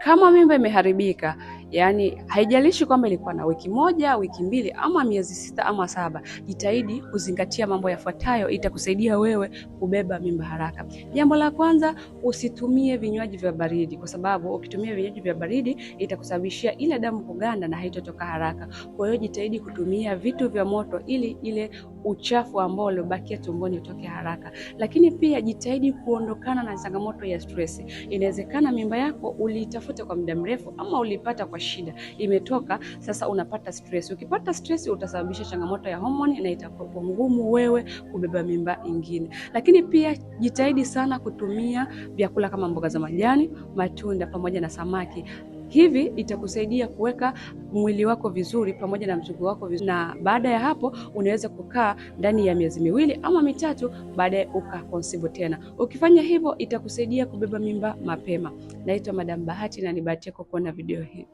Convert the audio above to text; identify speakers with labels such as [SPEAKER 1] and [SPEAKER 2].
[SPEAKER 1] Kama mimba imeharibika, yani haijalishi kwamba ilikuwa na wiki moja, wiki mbili, ama miezi 6 ama 7, jitahidi kuzingatia mambo yafuatayo, itakusaidia wewe kubeba mimba haraka. Jambo la kwanza, usitumie vinywaji vya baridi, kwa sababu ukitumia vinywaji vya baridi itakusababishia ile damu kuganda na haitotoka haraka. Kwa hiyo jitahidi kutumia vitu vya moto ili ile uchafu ambao uliobakia tumboni utoke haraka. Lakini pia jitahidi kuondokana na changamoto ya stress. Inawezekana mimba yako uliitafuta kwa muda mrefu ama ulipata kwa shida, imetoka, sasa unapata stress. Ukipata stress utasababisha changamoto ya homoni na itakuwa ngumu wewe kubeba mimba ingine. Lakini pia jitahidi sana kutumia vyakula kama mboga za majani, matunda pamoja na samaki. Hivi itakusaidia kuweka mwili wako vizuri pamoja na mzunguko wako vizuri, na baada ya hapo unaweza kukaa ndani ya miezi 2 ama 3, baadaye ukaconceive tena. Ukifanya hivyo itakusaidia kubeba mimba mapema. Naitwa Madam Bahati na ni bahati yako kuona video hii.